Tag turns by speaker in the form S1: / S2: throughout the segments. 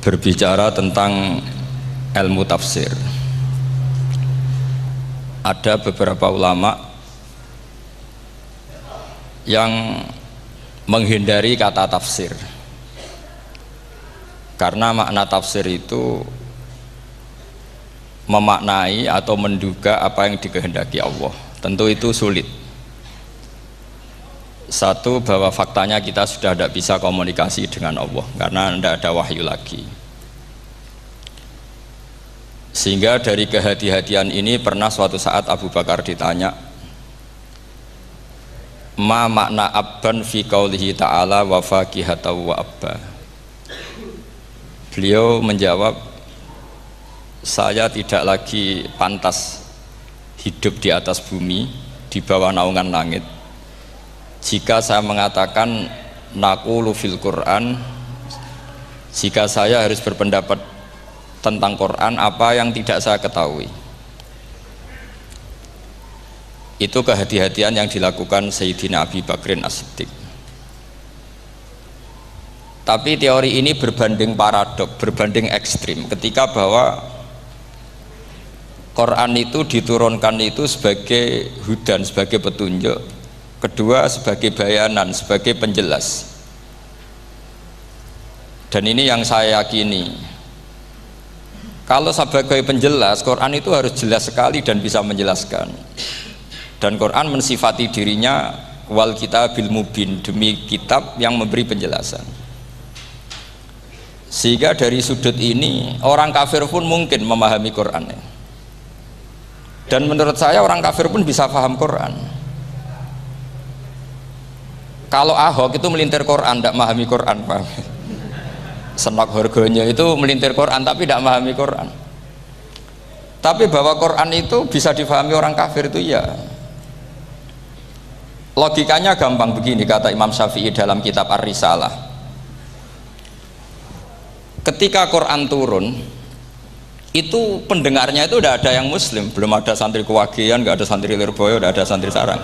S1: berbicara tentang ilmu tafsir. Ada beberapa ulama yang menghindari kata tafsir karena makna tafsir itu memaknai atau menduga apa yang dikehendaki Allah. Tentu itu sulit. Satu, bahwa faktanya kita sudah tidak bisa komunikasi dengan Allah karena tidak ada wahyu lagi. Sehingga dari kehati-hatian ini pernah suatu saat Abu Bakar ditanya, ma makna abban fi qaulihi ta'ala wa faqihatan wa abba. Beliau menjawab, saya tidak lagi pantas hidup di atas bumi di bawah naungan langit jika saya mengatakan naqulu fil Quran, jika saya harus berpendapat tentang Quran apa yang tidak saya ketahui. Itu kehati-hatian yang dilakukan Sayyidina Abi Bakrin As-Siddiq. Tapi teori ini berbanding paradok, berbanding ekstrim ketika bahwa Quran itu diturunkan itu sebagai hudan, sebagai petunjuk, kedua sebagai bayanan, sebagai penjelas. Dan ini yang saya yakini, kalau sebagai penjelas, Quran itu harus jelas sekali dan bisa menjelaskan. Dan Quran mensifati dirinya wal kitabil mubin, demi kitab yang memberi penjelasan. Sehingga dari sudut ini orang kafir pun mungkin memahami Qurannya. Dan menurut saya orang kafir pun bisa paham Quran. Kalau Ahok itu melintir Quran, tidak memahami Quran, paham? Senok harganya itu melintir Quran tapi tidak memahami Quran. Tapi bahwa Quran itu bisa difahami orang kafir itu ya. Logikanya gampang begini, kata Imam Syafi'i dalam kitab Ar-Risalah. Ketika Quran turun, itu pendengarnya itu udah ada yang muslim, belum ada santri Kewagian, nggak ada santri Lirboyo, udah ada santri Sarang.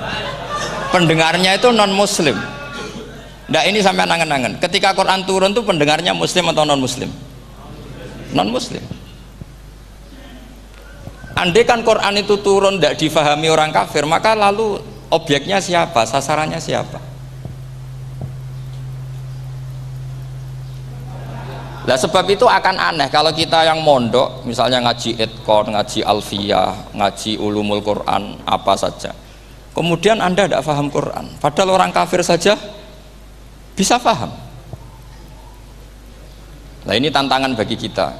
S1: Pendengarnya itu non muslim. Nah ini sampai angen-angen, ketika Quran turun tuh pendengarnya muslim atau non muslim? Non muslim. Andai kan Quran itu turun tidak difahami orang kafir, maka lalu objeknya siapa, sasarannya siapa? Nah sebab itu akan aneh kalau kita yang mondok misalnya ngaji Edkon, ngaji Alfiyah, ngaji Ulumul Quran, apa saja, kemudian Anda tidak paham Quran, padahal orang kafir saja bisa paham. Nah ini tantangan bagi kita.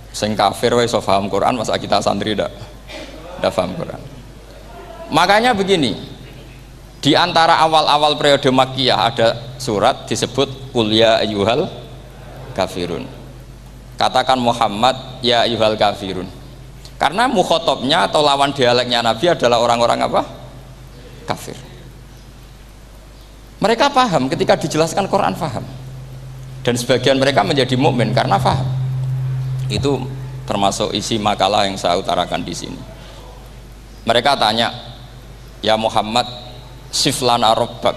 S1: Sing kafir wae iso paham Quran, masa kita santri tidak paham Quran. Makanya begini, di antara awal-awal periode Makkiyah ada surat disebut Qul ya ayyuhal kafirun. Katakan Muhammad ya ayyuhal kafirun. Karena mukhatabnya atau lawan dialeknya Nabi adalah orang-orang apa? Kafir. Mereka paham ketika dijelaskan Quran, paham. Dan sebagian mereka menjadi mukmin karena paham. Itu termasuk isi makalah yang saya utarakan di sini. Mereka tanya, ya Muhammad, siflana rabbak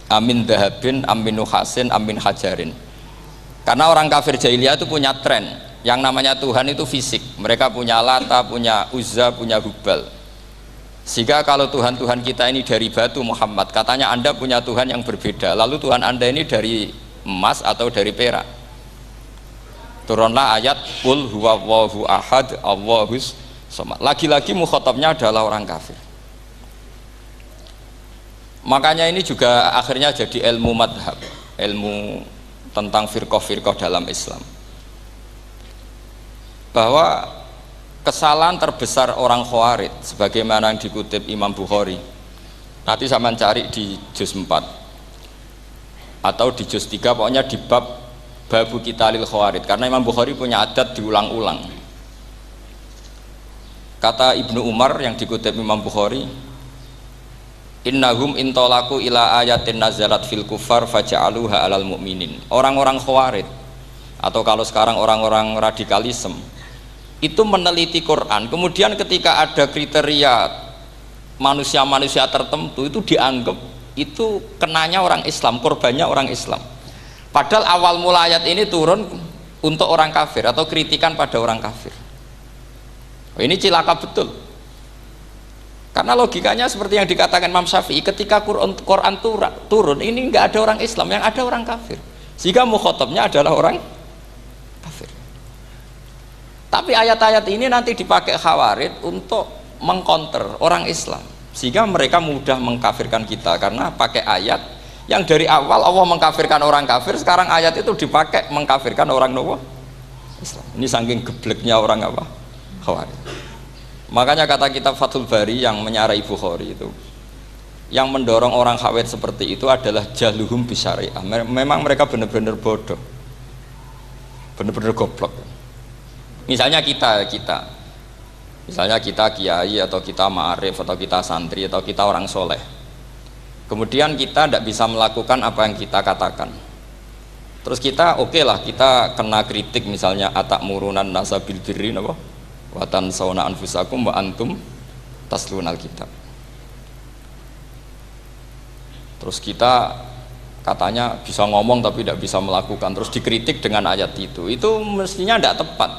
S1: amin dahabin amin nuhasin amin hajarin. Karena orang kafir jahiliyah itu punya tren yang namanya Tuhan itu fisik. Mereka punya Lata, punya Uzza, punya Hubal. Sehingga kalau Tuhan-Tuhan kita ini dari batu, Muhammad, katanya Anda punya Tuhan yang berbeda. Lalu Tuhan Anda ini dari emas atau dari perak. Turunlah ayat Qul huwallahu ahad Allahus samad. Lagi-lagi mukhatabnya adalah orang kafir. Makanya ini juga akhirnya jadi ilmu madhab, ilmu tentang firqah-firqah dalam Islam, bahwa kesalahan terbesar orang Khawarij sebagaimana yang dikutip Imam Bukhari, nanti saya mencari di juz 4 atau di juz 3, pokoknya di bab Babu Qitalil Khawarij, karena Imam Bukhari punya adat diulang-ulang. Kata Ibnu Umar yang dikutip Imam Bukhari, innahum intolaku ila ayatin nazalat fil kufar faja'aluha alal mu'minin. Orang-orang Khawarij atau kalau sekarang orang-orang radikalisme itu meneliti Quran, kemudian ketika ada kriteria manusia-manusia tertentu itu dianggap itu kenanya orang Islam, korbannya orang Islam. Padahal awal mula ayat ini turun untuk orang kafir atau kritikan pada orang kafir. Ini cilaka betul. Karena logikanya seperti yang dikatakan Imam Syafi'i, ketika Quran turun, ini nggak ada orang Islam, yang ada orang kafir. Sehingga mukhatabnya adalah orang kafir. Tapi ayat-ayat ini nanti dipakai Khawarij untuk mengcounter orang Islam, sehingga mereka mudah mengkafirkan kita karena pakai ayat yang dari awal Allah mengkafirkan orang kafir, sekarang ayat itu dipakai mengkafirkan orang Islam. Ini saking gebleknya orang apa? Khawarij. Makanya kata kitab Fathul Bari yang menyarai Bukhari itu, yang mendorong orang Khawarij seperti itu adalah jahluhum bisyariah. Memang mereka benar-benar bodoh, benar-benar goblok. Misalnya kita kiai atau kita ma'arif atau kita santri atau kita orang soleh, kemudian kita tidak bisa melakukan apa yang kita katakan, terus kita oke lah, kita kena kritik misalnya atakmurunan nasa bil birri watan sauna anfusakum wa antum taslunal kitab. Terus kita katanya bisa ngomong tapi tidak bisa melakukan, terus dikritik dengan ayat itu mestinya tidak tepat.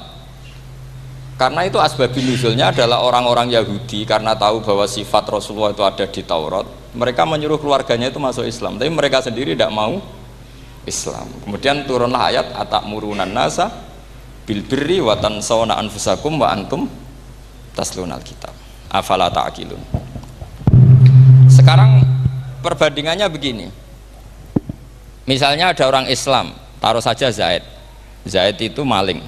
S1: Karena itu asbabun nuzulnya adalah orang-orang Yahudi, karena tahu bahwa sifat Rasulullah itu ada di Taurat, mereka menyuruh keluarganya itu masuk Islam, tapi mereka sendiri tidak mau Islam. Kemudian turunlah ayat atakmurunan nasa bil birri wa tansawna anfusakum wa antum taslunal kitab afala ta'qilun. Sekarang perbandingannya begini, misalnya ada orang Islam, taruh saja Zaid itu maling,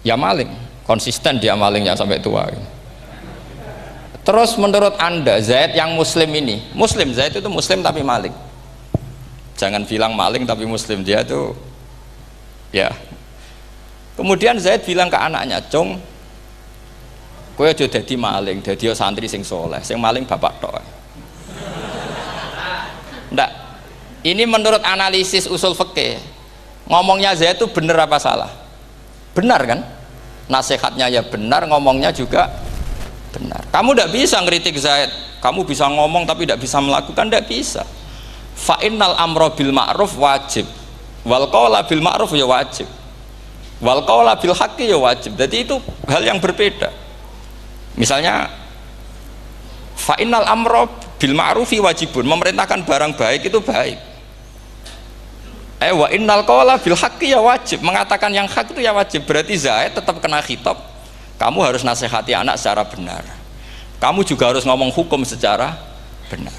S1: ya maling, konsisten dia malingnya sampai tua. Terus menurut Anda Zaid yang muslim ini, Zaid itu muslim tapi maling, jangan bilang maling tapi muslim, dia itu ya. Kemudian Zaid bilang ke anaknya, "Cung, kowe aja dadi maling, dadi santri sing soleh, sing maling bapak tok." Ndak. Ini menurut analisis usul fikih, ngomongnya Zaid itu benar apa salah? Benar kan? Nasihatnya ya benar, ngomongnya juga benar. Kamu tidak bisa ngeritik Zaid, kamu bisa ngomong tapi tidak bisa melakukan, tidak bisa. Fa innal amra bil ma'ruf wajib, wal qawla bil ma'ruf ya wajib, wal qawla bil haqqi ya wajib. Jadi itu hal yang berbeda. Misalnya fa innal amra bil ma'rufi wajibun, memerintahkan barang baik itu baik. Wa innal qawla bil haqqi ya wajib, mengatakan yang hak itu ya wajib. Berarti Zaid tetap kena khitab, kamu harus nasihati anak secara benar, kamu juga harus ngomong hukum secara benar.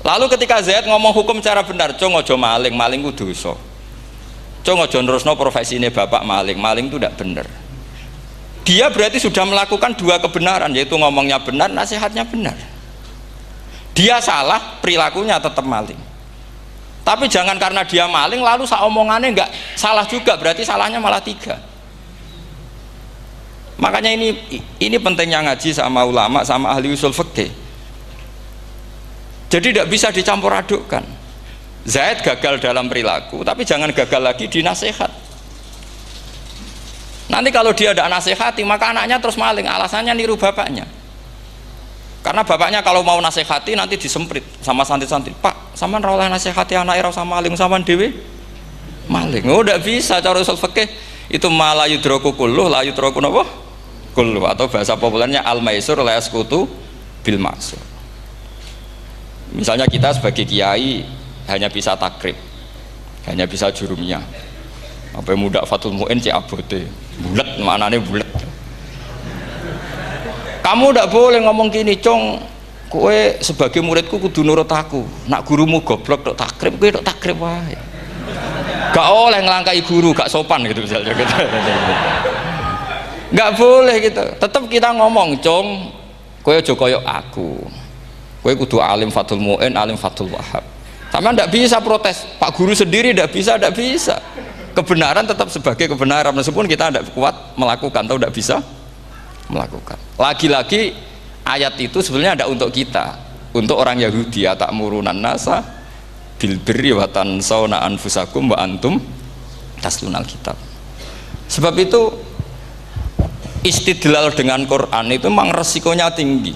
S1: Lalu ketika Zaid ngomong hukum secara benar, cung ojo maling, maling ku dosa, cung ojo nerusno profesi ini bapak maling, maling itu tidak benar. Dia berarti sudah melakukan dua kebenaran, yaitu ngomongnya benar, nasihatnya benar. Dia salah, perilakunya tetap maling. Tapi jangan karena dia maling lalu omongannya enggak salah juga, berarti salahnya malah tiga. Makanya ini pentingnya ngaji sama ulama, sama ahli usul fikih. Jadi tidak bisa dicampur adukkan. Zaid gagal dalam perilaku, tapi jangan gagal lagi di nasihat. Nanti kalau dia tidak nasihati, maka anaknya terus maling, alasannya niru bapaknya. Karena bapaknya kalau mau nasihati nanti disemprit sama santri-santri, "Pak, sampean ra oleh nasihati anake ra sama maling, sampean dhewe maling." Oh, tidak bisa cara usul fikih. Itu malah yudraku kulluh la yudraku napa? Kulluh, atau bahasa populernya al-maisur la yasqutu bil ma'sur. Misalnya kita sebagai kiai hanya bisa takrib, hanya bisa jurumiyah. Apa muda Fathul Mu'in cek abote, bulet, maknanya bulet. Kamu tidak boleh ngomong gini, "Cung, kowe sebagai muridku kudu nurut aku. Nak gurumu goblok tok takrib, kowe tok takrib wae. Gak oleh ngelangkai guru, gak sopan gitu misalnya gitu." Gak boleh gitu. Tetap kita ngomong, "Cung, kowe aja koyo aku. Kowe kudu alim Fathul Mu'in, alim Fathul Wahhab." Sama tidak bisa protes, Pak Guru sendiri tidak bisa. Kebenaran tetap sebagai kebenaran, meskipun kita tidak kuat melakukan atau tidak bisa melakukan. Lagi-lagi ayat itu sebenarnya ada untuk kita, untuk orang Yahudi, atakmurunan nasa bil birri wa tansawna anfusakum wa antum taslunal kitab. Sebab itu istidlal dengan Quran itu memang resikonya tinggi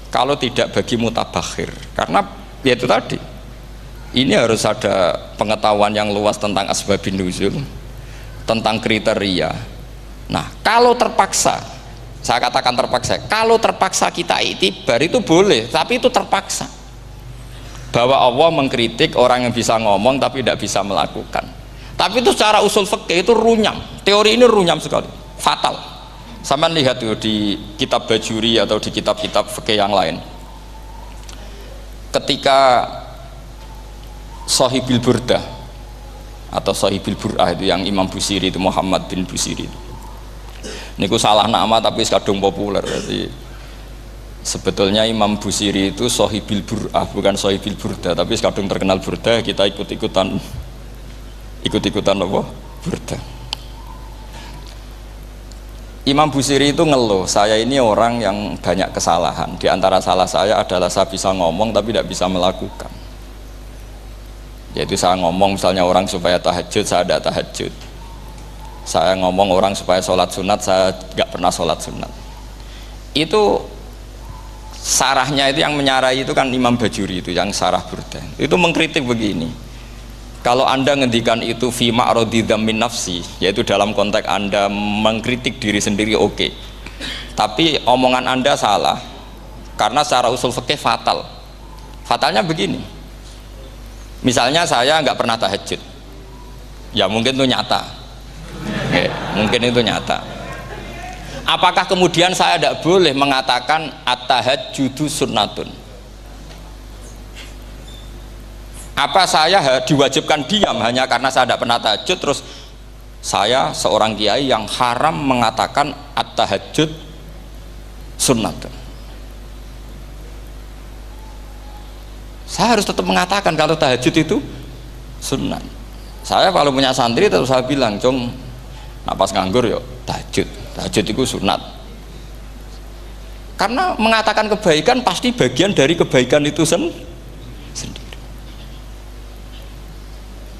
S1: kalau tidak bagi mutabakhir, karena yaitu tadi, ini harus ada pengetahuan yang luas tentang asbabun nuzul, tentang kriteria. Nah, kalau terpaksa, saya katakan terpaksa, kalau terpaksa kita itibar itu boleh, tapi itu terpaksa. Bahwa Allah mengkritik orang yang bisa ngomong tapi tidak bisa melakukan. Tapi itu secara usul fikih itu runyam. Teori ini runyam sekali, fatal. Sama lihat tuh di kitab Bajuri atau di kitab-kitab fikih yang lain. Ketika Shahibil Burdah atau Shahibil Bur'ah itu yang Imam Busiri itu, Muhammad bin Busiri itu. Niku salah nama tapi kadung populer. Jadi sebetulnya Imam Busiri itu Shahibil Bur'ah bukan Shahibil Burdah, tapi kadung terkenal Burdah, kita ikut-ikutan apa? Burdah. Imam Busiri itu ngeluh, saya ini orang yang banyak kesalahan. Di antara salah saya adalah saya bisa ngomong tapi tidak bisa melakukan. Yaitu saya ngomong misalnya orang supaya tahajud, saya tidak tahajud. Saya ngomong orang supaya sholat sunat, saya nggak pernah sholat sunat. Itu sarahnya itu yang menyarai itu kan Imam Bajuri itu yang sarah Burdah. Itu mengkritik begini. Kalau Anda ngendikan itu fi ma'radi dzammin nafsi, yaitu dalam konteks Anda mengkritik diri sendiri, oke. Tapi omongan Anda salah karena secara usul fikih fatal. Fatalnya begini. Misalnya saya nggak pernah tahajud. Ya mungkin itu nyata. Mungkin itu nyata. Apakah kemudian saya tidak boleh mengatakan at-tahajjudu sunnatun? Apa saya diwajibkan diam hanya karena saya tidak pernah tahajud, terus saya seorang kiai yang haram mengatakan at-tahajjud sunnatun? Saya harus tetap mengatakan kalau tahajud itu sunnah. Saya kalau punya santri terus saya bilang, "Cung, napas nganggur yuk tahajud. Tahajud itu sunat." Karena mengatakan kebaikan pasti bagian dari kebaikan itu sendiri.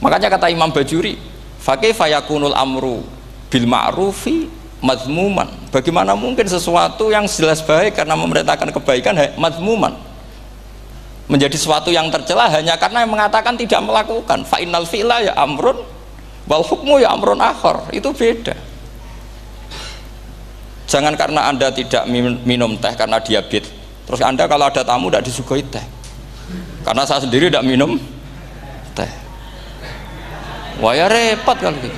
S1: Makanya kata Imam Bajuri, "Fakaifa yakunul amru bil ma'rufi mazmuman." Bagaimana mungkin sesuatu yang jelas baik karena memerintahkan kebaikan mazmuman menjadi sesuatu yang tercela hanya karena yang mengatakan tidak melakukan. Fa innal fi'la ya amrun wal hukmu ya amrun akhar. Itu beda. Jangan karena Anda tidak minum teh karena diabetes, terus Anda kalau ada tamu tidak disuguhi teh. Karena saya sendiri tidak minum teh. Wah ya repot kalau gitu.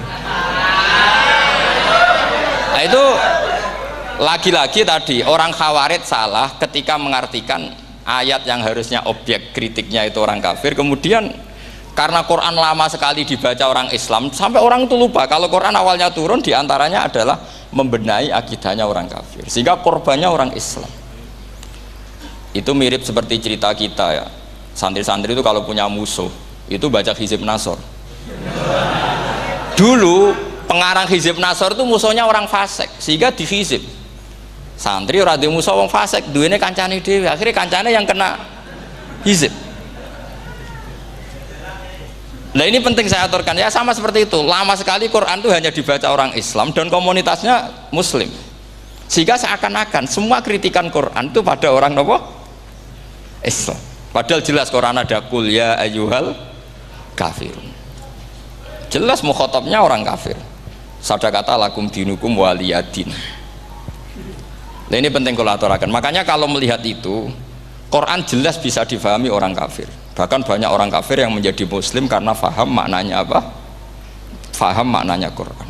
S1: Nah itu lagi-lagi tadi orang Khawarij salah ketika mengartikan ayat yang harusnya objek kritiknya itu orang kafir, kemudian karena Quran lama sekali dibaca orang Islam sampai orang itu lupa kalau Quran awalnya turun diantaranya adalah membenahi akidahnya orang kafir, sehingga korbannya orang Islam. Itu mirip seperti cerita kita ya, santri-santri itu kalau punya musuh itu baca Hizib Nasor. Dulu pengarang Hizib Nasor itu musuhnya orang fasik, sehingga dihizib. Santri ora duwe musuh wong fasik, duwene kancane dhewe, akhirnya kancane yang kena hizib. Nah ini penting saya aturkan ya, sama seperti itu. Lama sekali Quran itu hanya dibaca orang Islam dan komunitasnya Muslim, sehingga seakan-akan semua kritikan Quran itu pada orang nopo Islam. Padahal jelas Quran ada kul ya ayyuhal kafirun. Jelas mukhatabnya orang kafir. Sadaqata lakum dinukum waliyadin. Nah ini penting kalau aturakan. Makanya kalau melihat itu, Quran jelas bisa difahami orang kafir. Bahkan banyak orang kafir yang menjadi Muslim karena faham maknanya apa? Faham maknanya Quran.